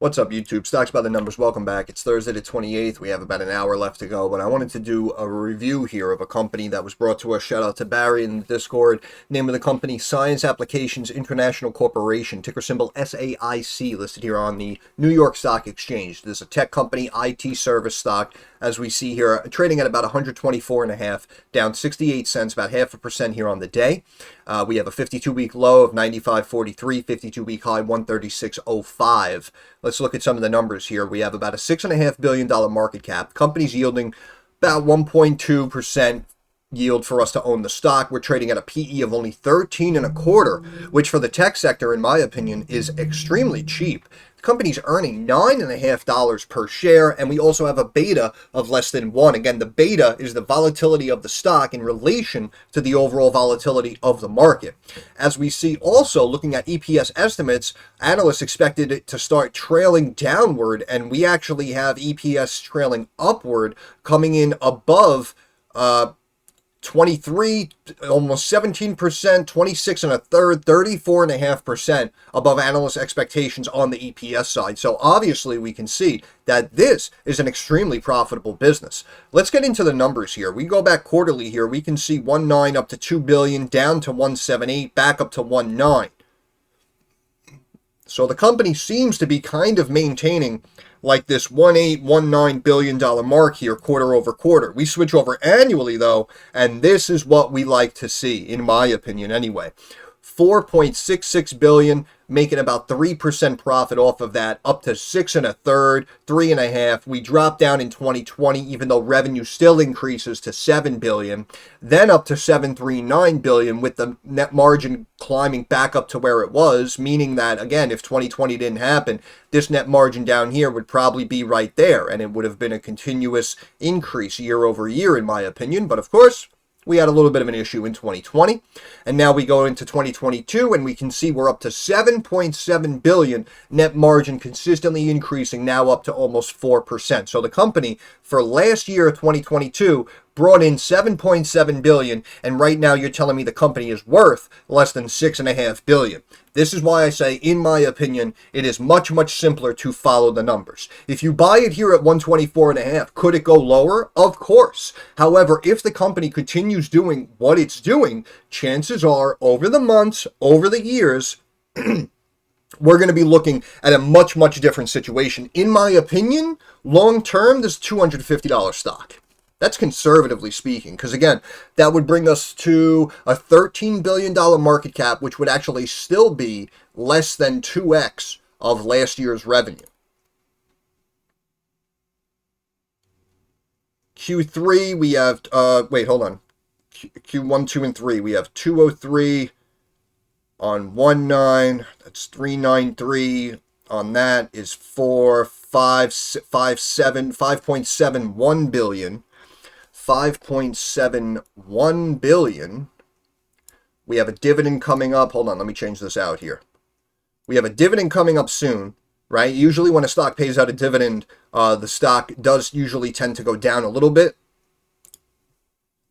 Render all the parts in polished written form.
What's up, YouTube? Stocks by the numbers. Welcome back. It's Thursday the 28th. We have about an hour left to go, but I wanted to do a review here of a company that was brought to us. Shout out to Barry in the Discord. Name of the company, Science Applications International Corporation, ticker symbol SAIC, listed here on the New York Stock Exchange. This is a tech company, IT service stock, as we see here, trading at about 124.5, down 68 cents, about 0.5% here on the day. We have a 52-week low of 95.43, 52-week high 136.05. Let's look at some of the numbers here. We have about a $6.5 billion market cap. Company's yielding about 1.2% yield for us to own the stock. We're trading at a PE of only 13.25, which for the tech sector, in my opinion, is extremely cheap. The company's earning $9.50 per share, and we also have a beta of less than 1. Again, the beta is the volatility of the stock in relation to the overall volatility of the market. As we see also, looking at EPS estimates, analysts expected it to start trailing downward, and we actually have EPS trailing upward, coming in above 23, almost 17%, 26 and a third, 34.5% above analyst expectations on the EPS side. So obviously we can see that this is an extremely profitable business. Let's get into the numbers here. We go back quarterly here. We can see 1.9 up to 2 billion, down to 1.78, back up to 1.9. So the company seems to be kind of maintaining like this $1.819 billion mark here quarter over quarter. We switch over annually though, and this is what we like to see, in my opinion anyway. 4.66 billion, making about 3% profit off of that, up to 6 and a third, 3.5. We drop down in 2020, even though revenue still increases to 7 billion, then up to 739 billion, with the net margin climbing back up to where it was, meaning that, again, if 2020 didn't happen, this net margin down here would probably be right there, and it would have been a continuous increase year over year, in my opinion. But of course, we had a little bit of an issue in 2020, and now we go into 2022, and we can see we're up to 7.7 billion net margin, consistently increasing, now up to almost 4%. So the company for last year, 2022, brought in 7.7 billion, and right now you're telling me the company is worth less than 6.5 billion. This is why I say, in my opinion, it is much, much simpler to follow the numbers. If you buy it here at 124.5, could it go lower? Of course. However, if the company continues doing what it's doing, chances are, over the months, over the years, we're going to be looking at a much, much different situation. In my opinion, long term, this is $250 stock. That's conservatively speaking, because again, that would bring us to a $13 billion market cap, which would actually still be less than 2x of last year's revenue. Q3, we have, wait, hold on. Q1, 2, and 3, we have 203 on 1.9, that's 393 on that is 5.71 billion. 5.71 billion. We have a dividend coming up. Hold on, let me change this out here. We have a dividend coming up soon, right? Usually when a stock pays out a dividend, the stock does usually tend to go down a little bit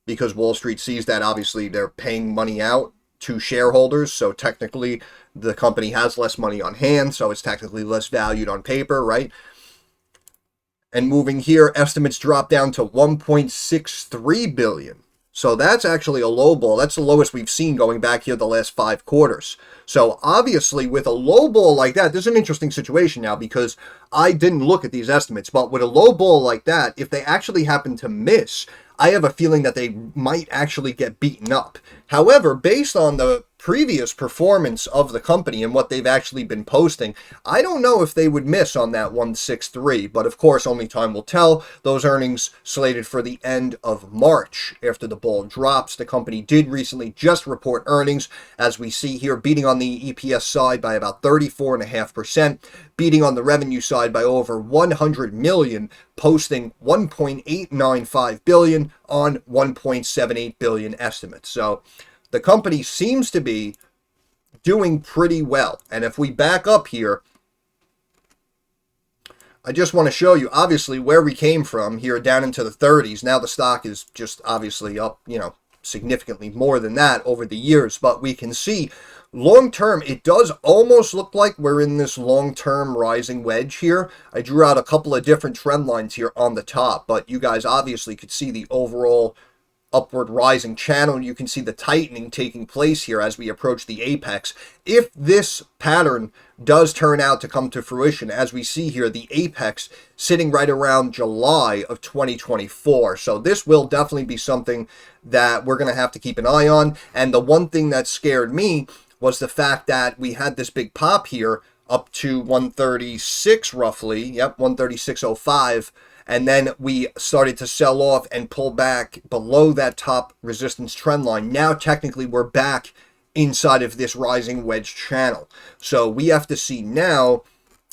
because Wall Street sees that obviously they're paying money out to shareholders. So technically the company has less money on hand, so it's technically less valued on paper, right? And moving here, estimates drop down to 1.63 billion. So that's actually a low ball. That's the lowest we've seen going back here the last 5 quarters. So obviously with a low ball like that, this is an interesting situation now because I didn't look at these estimates, but with a low ball like that, if they actually happen to miss, I have a feeling that they might actually get beaten up. However, based on the previous performance of the company and what they've actually been posting, I don't know if they would miss on that 163, but of course only time will tell. Those earnings slated for the end of March after the ball drops. The company did recently just report earnings, as we see here, beating on the EPS side by about 34.5%, beating on the revenue side by over 100 million, posting 1.895 billion on 1.78 billion estimates. So the company seems to be doing pretty well. And if we back up here, I just want to show you, obviously, where we came from here down into the 30s. Now the stock is just obviously up, significantly more than that over the years, but we can see long term, it does almost look like we're in this long-term rising wedge here. I drew out a couple of different trend lines here on the top, but you guys obviously could see the overall upward rising channel. You can see the tightening taking place here as we approach the apex. If this pattern does turn out to come to fruition, as we see here, the apex sitting right around July of 2024. So this will definitely be something that we're going to have to keep an eye on. And the one thing that scared me was the fact that we had this big pop here up to 136 roughly. Yep, 136.05. And then we started to sell off and pull back below that top resistance trend line. Now, technically, we're back inside of this rising wedge channel. So we have to see now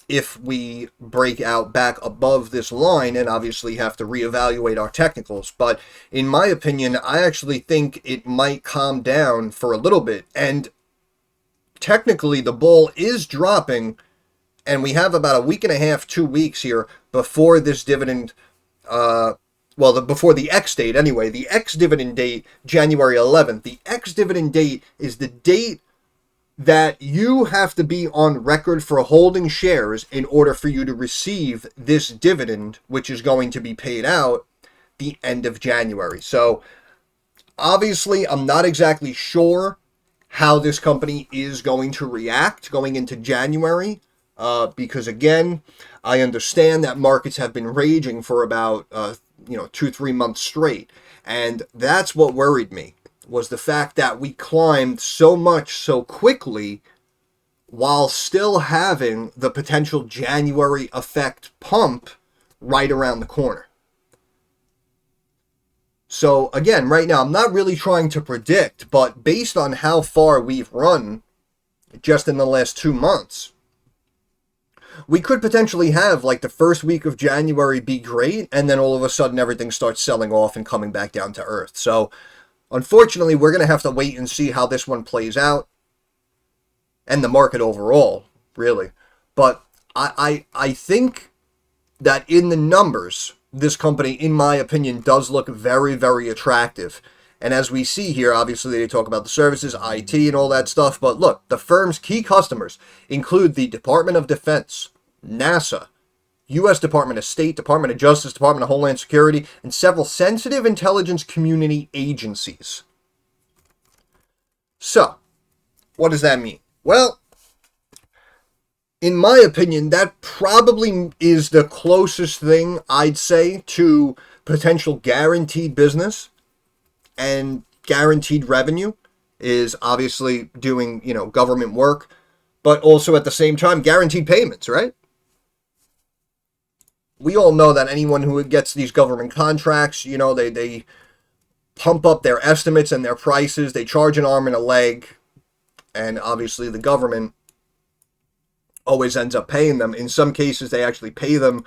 if we break out back above this line, and obviously have to reevaluate our technicals. But in my opinion, I actually think it might calm down for a little bit. And technically, the bull is dropping, and we have about a week and a half, 2 weeks here before this dividend, before the X date anyway. The X dividend date, January 11th. The X dividend date is the date that you have to be on record for holding shares in order for you to receive this dividend, which is going to be paid out the end of January. So obviously, I'm not exactly sure how this company is going to react going into January. Because again, I understand that markets have been raging for about 2-3 months straight, and that's what worried me, was the fact that we climbed so much so quickly while still having the potential January effect pump right around the corner. So again, right now, I'm not really trying to predict, but based on how far we've run just in the last 2 months, we could potentially have like the first week of January be great, and then all of a sudden everything starts selling off and coming back down to earth. So unfortunately, we're going to have to wait and see how this one plays out, and the market overall, really. But I think that in the numbers, this company, in my opinion, does look very, very attractive. And as we see here, obviously they talk about the services, IT, and all that stuff. But look, the firm's key customers include the Department of Defense, NASA, U.S. Department of State, Department of Justice, Department of Homeland Security, and several sensitive intelligence community agencies. So, what does that mean? Well, in my opinion, that probably is the closest thing, I'd say, to potential guaranteed business. And guaranteed revenue is obviously doing, government work, but also at the same time, guaranteed payments, right? We all know that anyone who gets these government contracts, they pump up their estimates and their prices. They charge an arm and a leg. And obviously the government always ends up paying them. In some cases, they actually pay them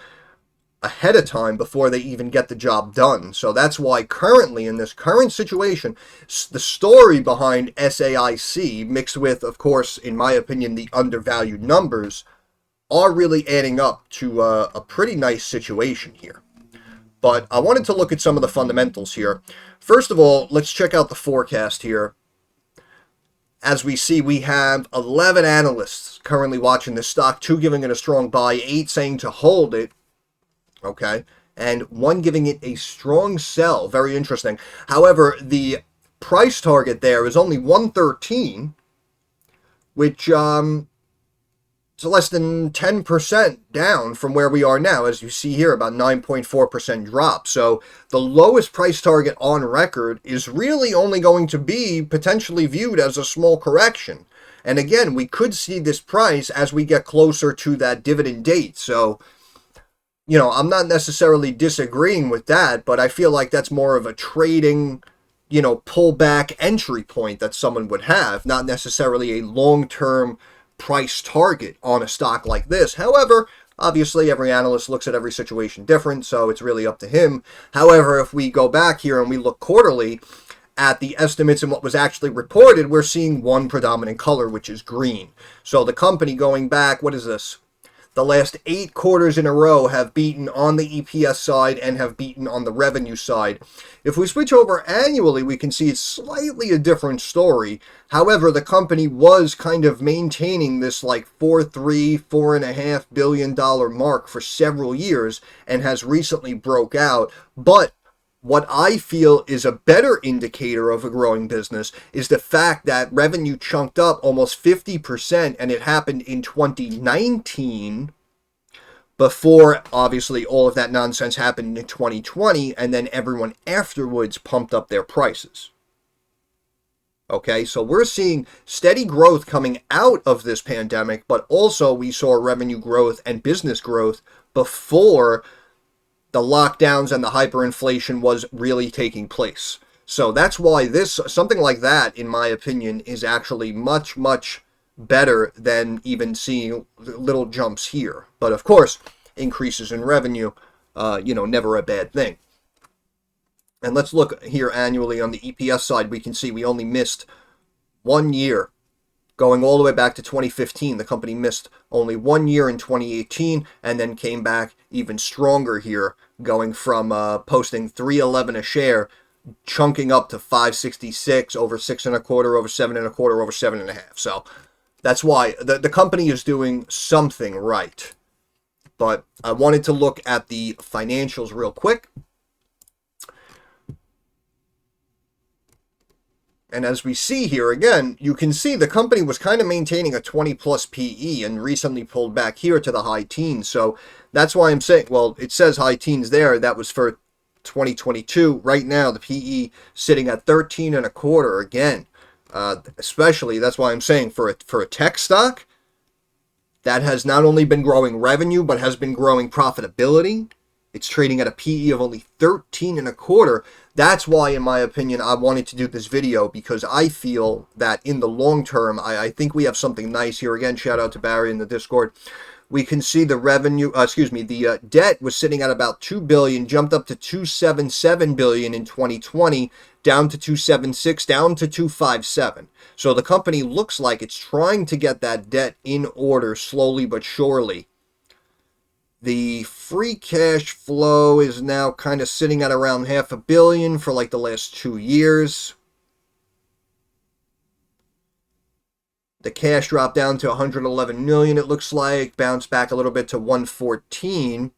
ahead of time before they even get the job done. So that's why currently, in this current situation, the story behind SAIC, mixed with, of course, in my opinion, the undervalued numbers, are really adding up to a pretty nice situation here. But I wanted to look at some of the fundamentals here. First of all, let's check out the forecast here. As we see, we have 11 analysts currently watching this stock, 2 giving it a strong buy, 8 saying to hold it, okay, and 1 giving it a strong sell. Very interesting. However, the price target there is only 113, which is less than 10% down from where we are now. As you see here, about 9.4% drop. So the lowest price target on record is really only going to be potentially viewed as a small correction. And again, we could see this price as we get closer to that dividend date. So, I'm not necessarily disagreeing with that, but I feel like that's more of a trading, pullback entry point that someone would have, not necessarily a long-term price target on a stock like this. However, obviously every analyst looks at every situation different, so it's really up to him. However, if we go back here and we look quarterly at the estimates and what was actually reported, we're seeing one predominant color, which is green. So the company going back, what is this? The last 8 quarters in a row have beaten on the EPS side and have beaten on the revenue side. If we switch over annually, we can see it's slightly a different story. However, the company was kind of maintaining this like $4.5 billion mark for several years and has recently broke out. But what I feel is a better indicator of a growing business is the fact that revenue chunked up almost 50%, and it happened in 2019 before, obviously, all of that nonsense happened in 2020, and then everyone afterwards pumped up their prices. Okay, so we're seeing steady growth coming out of this pandemic, but also we saw revenue growth and business growth before the lockdowns and the hyperinflation was really taking place. So that's why something like that, in my opinion, is actually much, much better than even seeing little jumps here. But of course, increases in revenue, never a bad thing. And let's look here annually on the EPS side. We can see we only missed 1 year. Going all the way back to 2015, the company missed only 1 year in 2018 and then came back even stronger here, going from posting $3.11 a share, chunking up to $5.66, over 6.25, over 7.25, over 7.5. So that's why the company is doing something right. But I wanted to look at the financials real quick. And as we see here, again, you can see the company was kind of maintaining a 20 plus PE and recently pulled back here to the high teens. So that's why I'm saying, well, it says high teens there. That was for 2022. Right now, the PE sitting at 13.25 again. Especially, that's why I'm saying for a tech stock that has not only been growing revenue, but has been growing profitability. It's trading at a PE of only 13.25. That's why, in my opinion, I wanted to do this video, because I feel that in the long term, I think we have something nice here. Again, shout out to Barry in the Discord. We can see the revenue, the debt was sitting at about $2 billion, jumped up to $277 billion in 2020, down to $276, down to $257. So the company looks like it's trying to get that debt in order slowly but surely. The free cash flow is now kind of sitting at around $500 million for like the last 2 years. The cash dropped down to $111 million, it looks like, bounced back a little bit to $114.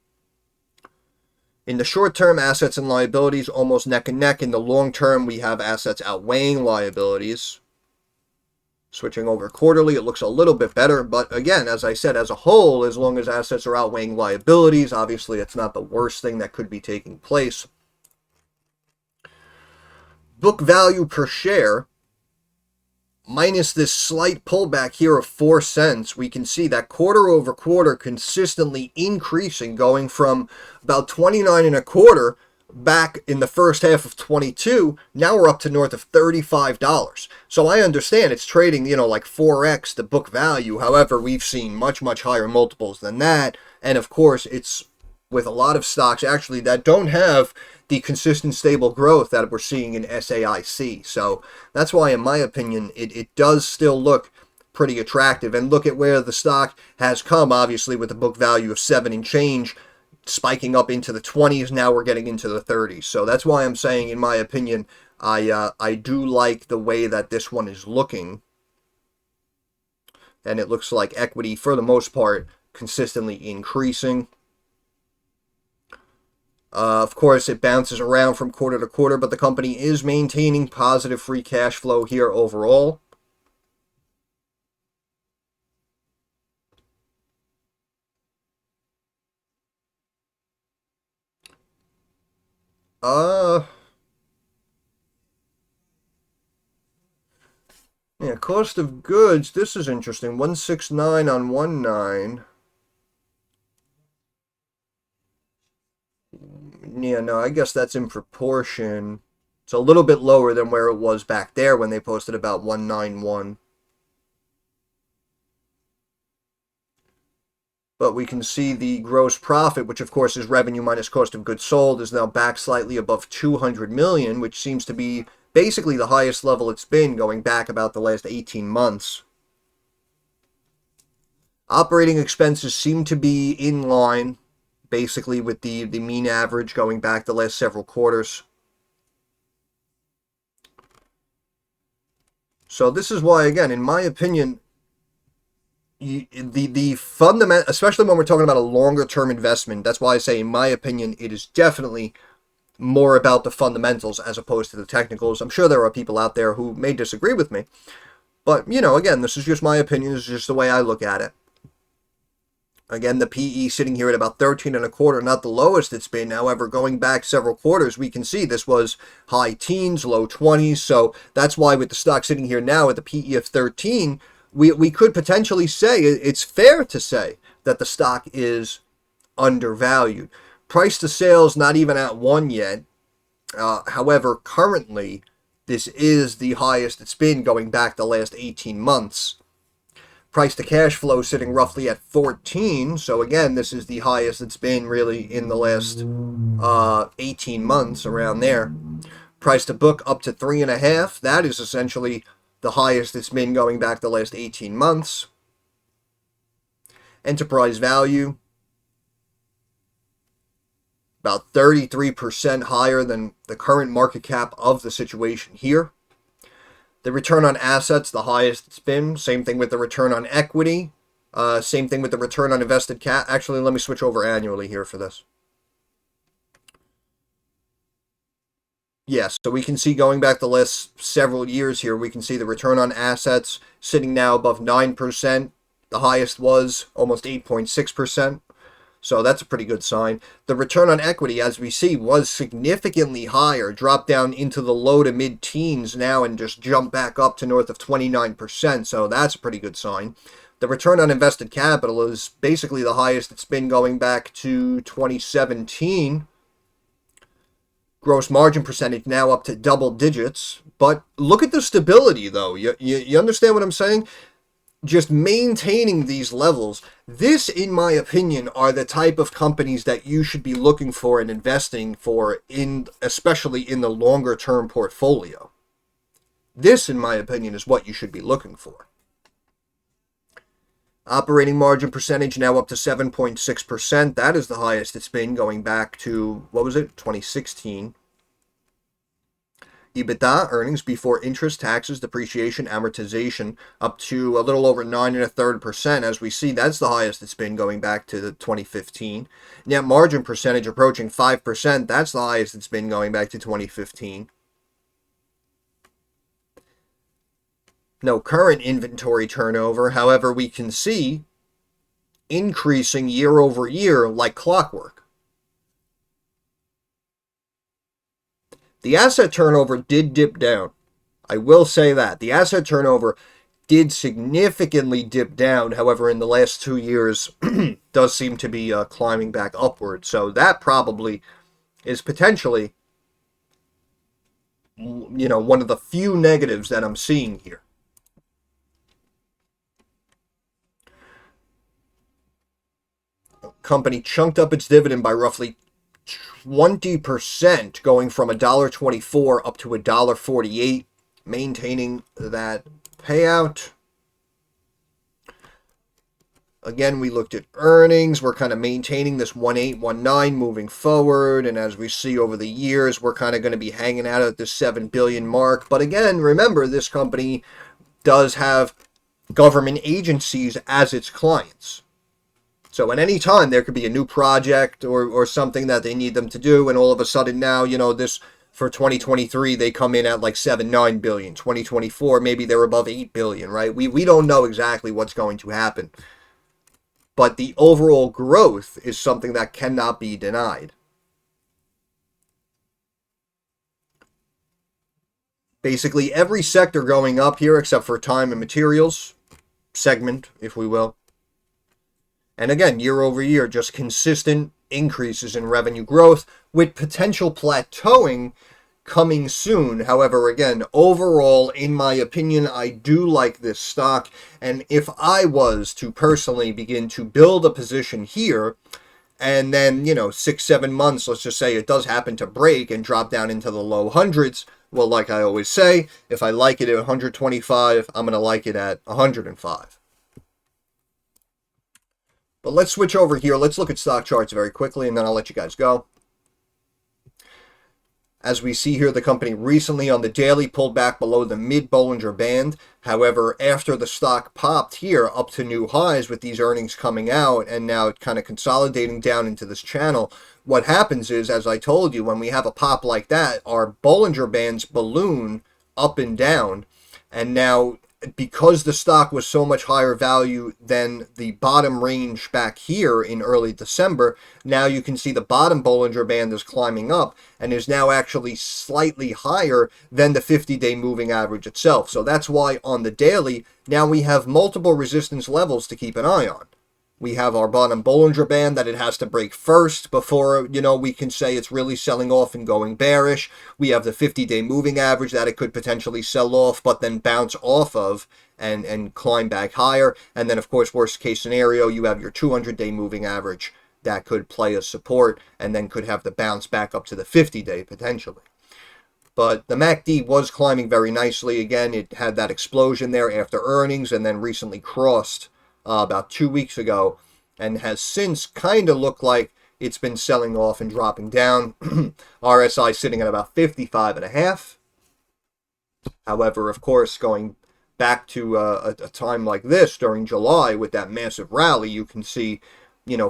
In the short term, assets and liabilities almost neck and neck. In the long term, we have assets outweighing liabilities. Switching over quarterly, it looks a little bit better. But again, as I said, as a whole, as long as assets are outweighing liabilities, obviously it's not the worst thing that could be taking place. Book value per share, minus this slight pullback here of 4 cents, we can see that quarter over quarter consistently increasing, going from about 29.25 back in the first half of 22. Now we're up to north of $35. So I understand it's trading, like 4x the book value. However, we've seen much, much higher multiples than that. And of course, it's with a lot of stocks actually that don't have the consistent stable growth that we're seeing in SAIC. So that's why, in my opinion, it does still look pretty attractive. And look at where the stock has come, obviously, with a book value of 7 and change, spiking up into the 20s. Now we're getting into the 30s. So that's why I'm saying, in my opinion, I do like the way that this one is looking. And it looks like equity, for the most part, consistently increasing. Of course, it bounces around from quarter to quarter, but the company is maintaining positive free cash flow here overall. Yeah, cost of goods, this is interesting. 169 on 19. Yeah, no, I guess that's in proportion. It's a little bit lower than where it was back there when they posted about 191. But we can see the gross profit, which of course is revenue minus cost of goods sold, is now back slightly above 200 million, which seems to be basically the highest level it's been going back about the last 18 months. Operating expenses seem to be in line, basically, with the mean average going back the last several quarters. So this is why, again, in my opinion, the fundamental, especially when we're talking about a longer term investment, that's why I say, in my opinion, it is definitely more about the fundamentals as opposed to the technicals. I'm sure there are people out there who may disagree with me, but, again, this is just my opinion. This is just the way I look at it. Again, the PE sitting here at about 13 and a quarter, not the lowest it's been. However, going back several quarters, we can see this was high teens, low 20s. So that's why with the stock sitting here now at the PE of 13, we could potentially say, it's fair to say that the stock is undervalued. Price to sales, not even at 1 yet. However, currently, this is the highest it's been going back the last 18 months. Price to cash flow sitting roughly at 14. So again, this is the highest it's been really in the last 18 months, around there. Price to book up to 3.5. That is essentially the highest it's been going back the last 18 months. Enterprise value, about 33% higher than the current market cap of the situation here. The return on assets, the highest it's been. Same thing with the return on equity. Same thing with the return on invested cap. Actually, let me switch over annually here for this. Yes, so we can see going back the last several years here, we can see the return on assets sitting now above 9%. The highest was almost 8.6%. So that's a pretty good sign. The return on equity, as we see, was significantly higher, dropped down into the low to mid-teens now and just jumped back up to north of 29%. So that's a pretty good sign. The return on invested capital is basically the highest it's been going back to 2017. Gross margin percentage now up to double digits. But look at the stability, though. You understand what I'm saying? Just maintaining these levels. This, in my opinion, are the type of companies that you should be looking for and investing for, especially in the longer term portfolio. This, in my opinion, is what you should be looking for. Operating margin percentage now up to 7.6%. That is the highest it's been going back to, 2016. EBITDA, earnings before interest, taxes, depreciation, amortization, up to a little over 9.33%. As we see, that's the highest it's been going back to the 2015. Net margin percentage approaching 5%. That's the highest it's been going back to 2015. No current inventory turnover. However, we can see increasing year over year like clockwork. The asset turnover did dip down. I will say that. The asset turnover did significantly dip down. However, in the last 2 years, does seem to be climbing back upward. So that probably is potentially, one of the few negatives that I'm seeing here. Company chunked up its dividend by roughly 20%, going from $1.24 up to $1.48, maintaining that payout. Again, we looked at earnings. We're kind of maintaining this 1819 moving forward, and as we see over the years, we're kind of going to be hanging out at this 7 billion mark. But again, remember, this company does have government agencies as its clients. So at any time, there could be a new project or something that they need them to do, and all of a sudden now, this for 2023, they come in at like 9 billion. 2024, maybe they're above 8 billion, right? We don't know exactly what's going to happen. But the overall growth is something that cannot be denied. Basically, every sector going up here, except for time and materials segment, if we will. And again, year over year, just consistent increases in revenue growth with potential plateauing coming soon. However, again, overall, in my opinion, I do like this stock. And if I was to personally begin to build a position here, and then, 6-7 months, let's just say it does happen to break and drop down into the low hundreds, well, like I always say, if I like it at 125, I'm going to like it at 105. But let's switch over here. Let's look at stock charts very quickly, and then I'll let you guys go. As we see here, the company recently on the daily pulled back below the mid-Bollinger Band. However, after the stock popped here up to new highs with these earnings coming out and now it kind of consolidating down into this channel, what happens is, as I told you, when we have a pop like that, our Bollinger Bands balloon up and down. And now, because the stock was so much higher value than the bottom range back here in early December, now you can see the bottom Bollinger Band is climbing up and is now actually slightly higher than the 50-day moving average itself. So that's why on the daily, now we have multiple resistance levels to keep an eye on. We have our bottom Bollinger Band that it has to break first before, we can say it's really selling off and going bearish. We have the 50-day moving average that it could potentially sell off, but then bounce off of and climb back higher. And then, of course, worst case scenario, you have your 200-day moving average that could play as support and then could have the bounce back up to the 50-day potentially. But the MACD was climbing very nicely. Again, it had that explosion there after earnings and then recently crossed about 2 weeks ago, and has since kind of looked like it's been selling off and dropping down. RSI sitting at about 55.5. However, of course, going back to a time like this during July with that massive rally, you can see,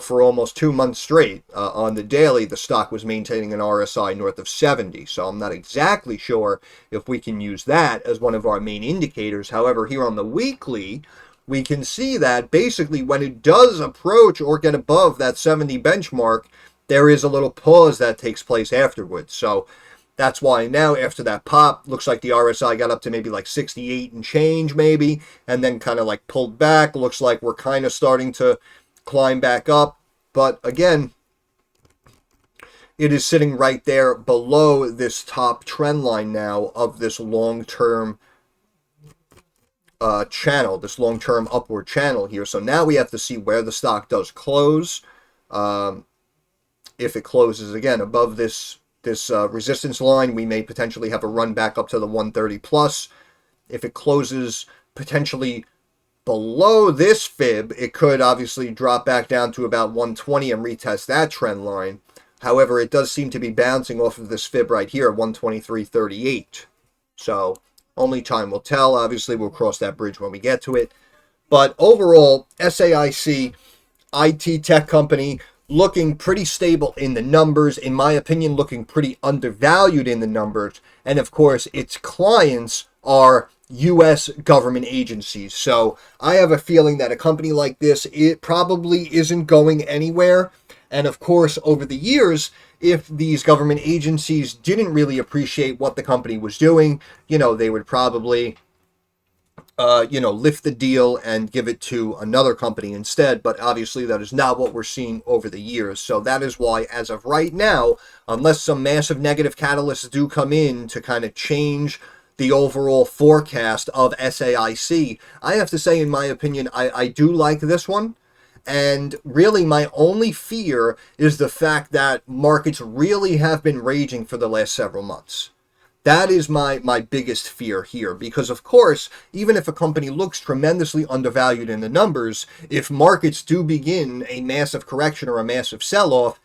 for almost 2 months straight on the daily, the stock was maintaining an RSI north of 70. So I'm not exactly sure if we can use that as one of our main indicators. However, here on the weekly, we can see that basically when it does approach or get above that 70 benchmark, there is a little pause that takes place afterwards. So that's why now after that pop, looks like the RSI got up to maybe like 68 and change maybe, and then kind of like pulled back. Looks like we're kind of starting to climb back up. But again, it is sitting right there below this top trend line now of this long-term channel, this long-term upward channel here. So now we have to see where the stock does close. If it closes again above this resistance line, we may potentially have a run back up to the 130 plus. If it closes potentially below this fib, it could obviously drop back down to about 120 and retest that trend line. However, it does seem to be bouncing off of this fib right here at 123.38. So only time will tell. Obviously, we'll cross that bridge when we get to it. But overall, SAIC, IT tech company, looking pretty stable in the numbers. In my opinion, looking pretty undervalued in the numbers. And of course, its clients are U.S. government agencies. So I have a feeling that a company like this, it probably isn't going anywhere. And of course, over the years, if these government agencies didn't really appreciate what the company was doing, they would probably, lift the deal and give it to another company instead. But obviously, that is not what we're seeing over the years. So that is why, as of right now, unless some massive negative catalysts do come in to kind of change the overall forecast of SAIC, I have to say, in my opinion, I do like this one. And really, my only fear is the fact that markets really have been raging for the last several months. That is my biggest fear here, because of course, even if a company looks tremendously undervalued in the numbers, if markets do begin a massive correction or a massive sell-off,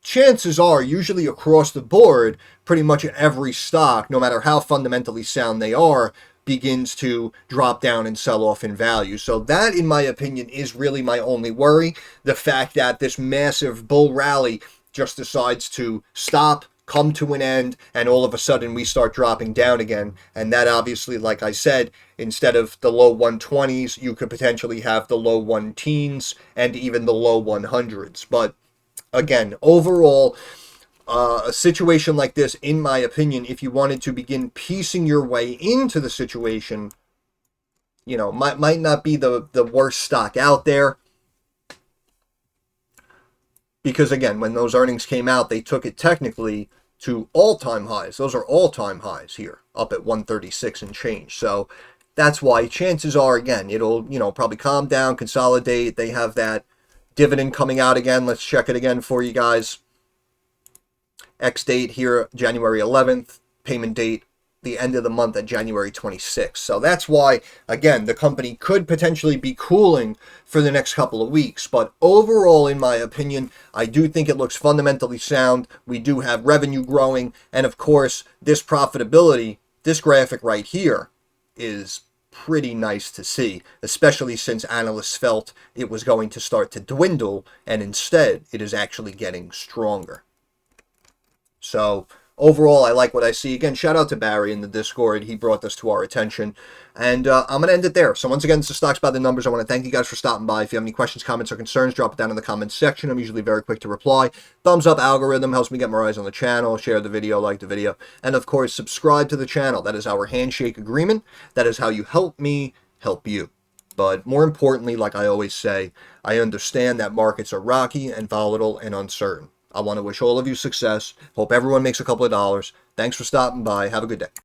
chances are, usually across the board, pretty much every stock, no matter how fundamentally sound they are, begins to drop down and sell off in value. So that, in my opinion, is really my only worry. The fact that this massive bull rally just decides to stop, come to an end, and all of a sudden we start dropping down again. And that obviously, like I said, instead of the low 120s, you could potentially have the low 110s and even the low 100s. But again, overall, a situation like this, in my opinion, if you wanted to begin piecing your way into the situation, might not be the worst stock out there. Because again, when those earnings came out, they took it technically to all-time highs. Those are all-time highs here, up at 136 and change. So that's why chances are, again, it'll, probably calm down, consolidate. They have that dividend coming out again. Let's check it again for you guys. X date here, January 11th. Payment date, the end of the month at January 26th. So that's why, again, the company could potentially be cooling for the next couple of weeks. But overall, in my opinion, I do think it looks fundamentally sound. We do have revenue growing. And of course, this profitability, this graphic right here, is pretty nice to see, especially since analysts felt it was going to start to dwindle, and instead it is actually getting stronger. So overall, I like what I see. Again, shout out to Barry in the Discord. He brought this to our attention. And I'm going to end it there. So once again, this is Stocks by the Numbers. I want to thank you guys for stopping by. If you have any questions, comments, or concerns, drop it down in the comments section. I'm usually very quick to reply. Thumbs up algorithm helps me get more eyes on the channel. Share the video, like the video. And of course, subscribe to the channel. That is our handshake agreement. That is how you help me help you. But more importantly, like I always say, I understand that markets are rocky and volatile and uncertain. I want to wish all of you success. Hope everyone makes a couple of dollars. Thanks for stopping by. Have a good day.